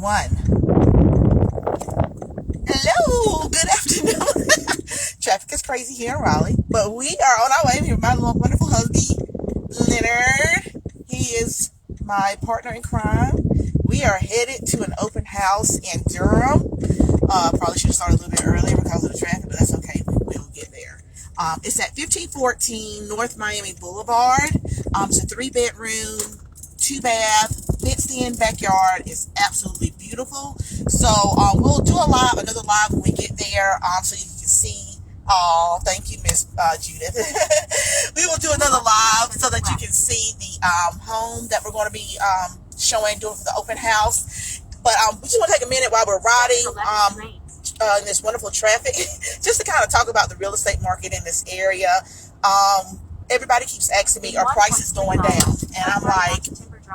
one. Hello, good afternoon. Traffic is crazy here in Raleigh, but we are on our way. Here with my little wonderful husband, Leonard. He is my partner in crime. We are headed to an open house in Durham. Probably should have started a little bit earlier because of the traffic, but that's okay. We'll get there. It's at 1514 North Miami Boulevard. It's a 3-bedroom, 2-bath, fenced-in backyard. It's absolutely beautiful. So we'll do another live when we get there, so you can see. Oh, thank you, Miss Judith. We will do another live so that you can see the home that we're going to be doing for the open house. But we just want to take a minute while we're riding in this wonderful traffic, just to kind of talk about the real estate market in this area. Everybody keeps asking me, are prices going down? And I'm like,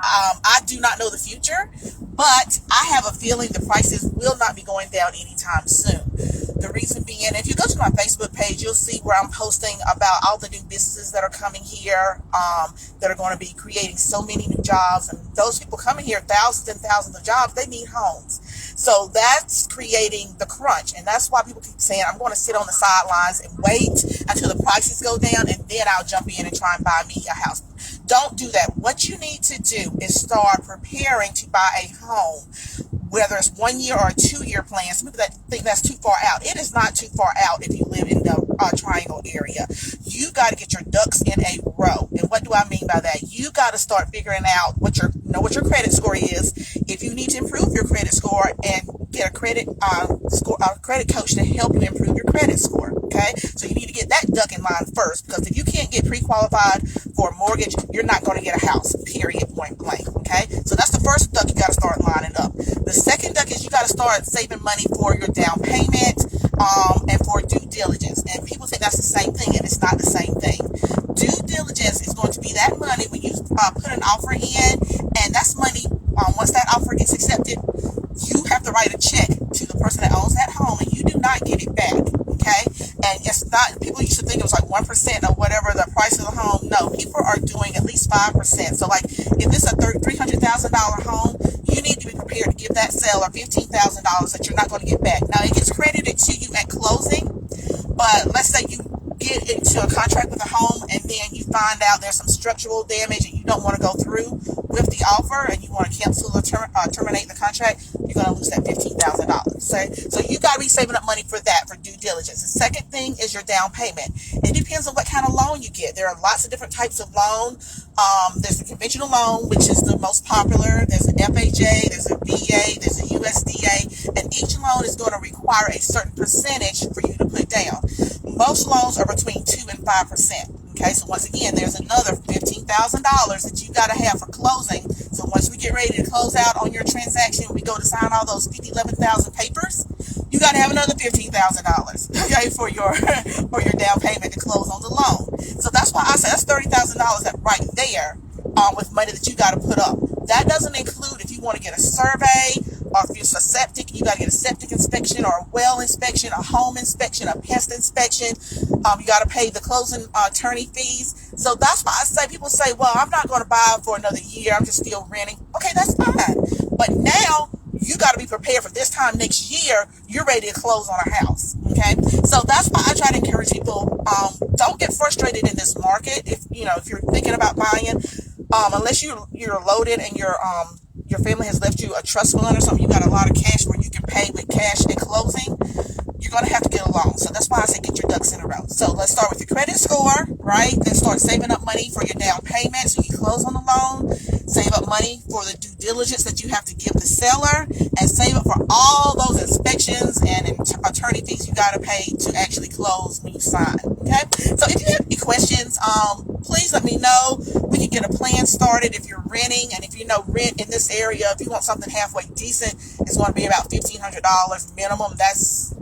I do not know the future, but I have a feeling the prices will not be going down anytime soon. The reason being, if you go to my Facebook page, you'll see where I'm posting about all the new businesses that are coming here, that are going to be creating so many new jobs. And those people coming here, thousands and thousands of jobs, they need homes. So that's creating the crunch. And that's why people keep saying, I'm going to sit on the sidelines and wait until the prices go down, and then I'll jump in and try and buy me a house. Don't do that. What you need to do is start preparing to buy a home, whether it's 1 year or a 2-year plan. Some people that think that's too far out. It is not too far out if you live in the Triangle area. You got to get your ducks in a row. And what do I mean by that? You got to start figuring out what your credit score is. If you need to improve your credit score, and get a credit coach to help you improve your credit score. Okay, so you need to get that duck in line first, because if you can't get pre-qualified for a mortgage, you're not going to get a house, period, point blank. Okay, so that's the first duck you got to start lining up. The second duck is you got to start saving money for your down payment, and for due diligence. And people think that's the same thing, and it's not the same thing. Due diligence is going to be that money when you put an offer in, and that's money, once that offer gets accepted, you have to write a check to the person that owns that home, and you do not get it back. Okay, and it's not, people used to think it was like 1% of whatever the price of the home. No, people are doing at least 5%. So like, if it's a $300,000 home, you need to be prepared to give that seller $15,000 that you're not going to get back. Now, it gets credited to you at closing, but let's say you get into a contract with a home, and then you find out there's some structural damage, and you don't want to go through with the offer, and you want to cancel or terminate the contract, you're going to lose that $15,000. So you got to be saving up money for that, for due diligence. The second thing is your down payment. It depends on what kind of loan you get. There are lots of different types of loan. There's a conventional loan, which is the most popular. There's an FHA, there's a VA, there's a USDA, and each loan is going to require a certain percentage for you to put down. Most loans are between 2 and 5%. Okay, so once again, there's another $15,000 that you got to have for closing. So once we get ready to close out on your transaction, we go to sign all those 11,000 papers, you got to have another $15,000, okay, for your down payment to close on the loan. So that's why I say that's $30,000 that right there, with money that you got to put up. That doesn't include if you want to get a survey, or if it's a septic, you got to get a septic inspection, or a well inspection, a home inspection, a pest inspection. You got to pay the closing attorney fees. So that's why I say, people say, well, I'm not going to buy for another year, I'm just still renting. Okay, that's fine. But now you got to be prepared for this time next year, you're ready to close on a house. Okay, so that's why I try to encourage people, don't get frustrated in this market. If you're thinking about buying, unless you're loaded and your family has left you a trust fund or something, you got a lot of cash where you can pay with cash at closing, you're going to have to get a loan. So that's why I say get your ducks in a row. So let's start with your credit score, right? Then start saving up money for your down payment so you close on the loan. Save up money for the due diligence that you have to give the seller, and save up for all those inspections and attorney fees you got to pay to actually close when you sign. Okay? So if you have any questions, please let me know. We can get a plan started if you're renting, and if you know rent in this area, if you want something halfway decent, it's going to be about $1,500 minimum. That's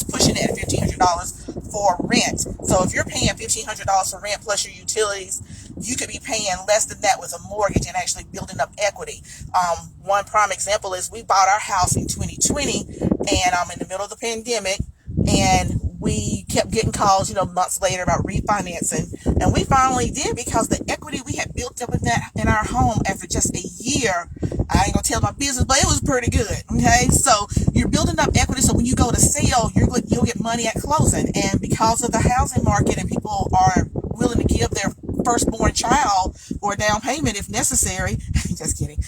pushing it at $1,500 for rent. So if you're paying $1,500 for rent plus your utilities, you could be paying less than that with a mortgage and actually building up equity. One prime example is we bought our house in 2020, and in the middle of the pandemic, and we kept getting calls, months later about refinancing. And we finally did, because the equity we had built up in our home after just a year, I ain't gonna tell my business, but it was pretty good. Okay, so you're building up equity, so when you go to sell, you'll get money at closing. And because of the housing market, and people are willing to give their firstborn child for a down payment if necessary, just kidding,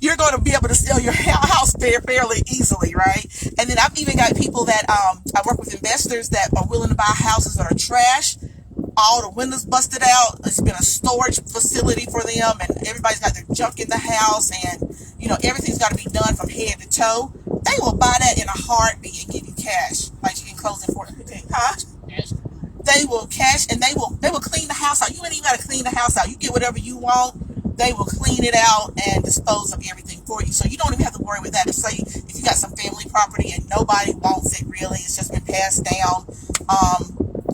you're going to be able to sell your house fairly easily, right? And then I've even got people that I work with, investors that are willing to buy houses that are trash, all the windows busted out. It's been a storage facility for them, and everybody's got their junk in the house, and everything's got to be done from head to toe. They will buy that in a heartbeat and give you cash, like you can close it for, huh? They will cash, and they will clean the house out. You ain't even got to clean the house out. You get whatever you want, they will clean it out and dispose of everything for you. So you don't even have to worry with that. If you got some family property and nobody wants it really, it's just been passed down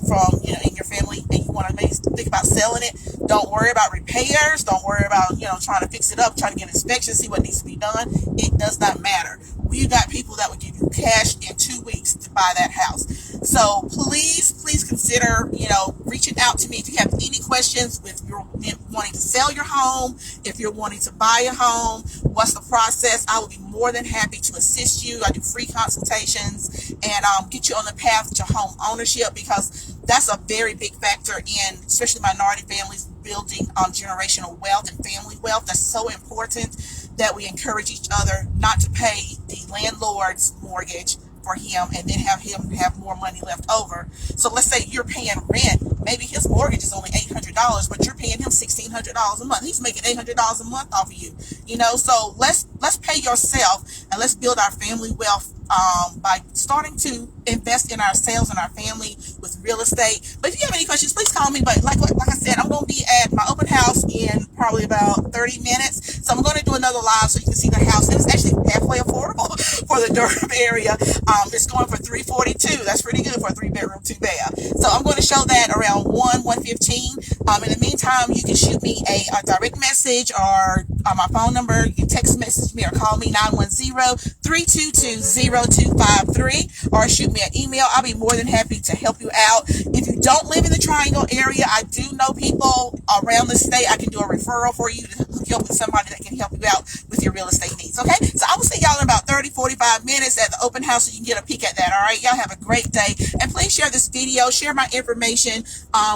from in your family, and you want to maybe think about selling it, don't worry about repairs, don't worry about trying to fix it up, trying to get inspections, see what needs to be done. It does not matter. We got people that would give you cash in 2 weeks to buy that house. So please consider reaching out to me if you have any questions, if you're wanting to sell your home, if you're wanting to buy a home, what's the process. I will be more than happy to assist you. I do free consultations and get you on the path to home ownership, because that's a very big factor in especially minority families building generational wealth and family wealth. That's so important that we encourage each other not to pay the landlord's mortgage for him and then have him have more money left over. So let's say you're paying rent. Maybe his mortgage is only $800, but you're paying him $1,600 a month. He's making $800 a month off of you. So let's pay yourself, and let's build our family wealth by starting to invest in ourselves and our family with real estate. But if you have any questions, please call me. But like I said, I'm going to be at my open house in probably about 30 minutes. So I'm going to do another live so you can see the house. It's actually halfway affordable for the Durham area. It's going for $342. That's pretty good for a 3-bedroom, 2-bath. So I'm going to show that around 1:15. In the meantime, you can shoot me a direct message or my phone number. You can text message me or call me 910-322-0253, or shoot me an email. I'll be more than happy to help you out. If you don't live in the Triangle area, I do know people around the state. I can do a referral for you to hook you up with somebody that can help you out with your real estate needs. Okay, so I will see y'all in about 30-45 minutes at the open house so you can get a peek at that. All right, y'all have a great day, and please share this video, share my information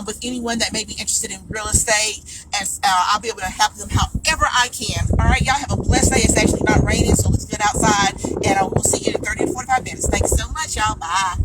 with anyone that may be interested in real estate, and I'll be able to help them however I can. All right, y'all have a blessed day. It's actually not raining, so it's good outside, and we'll see you in 30 to 45 minutes. Thanks so much, y'all. Bye.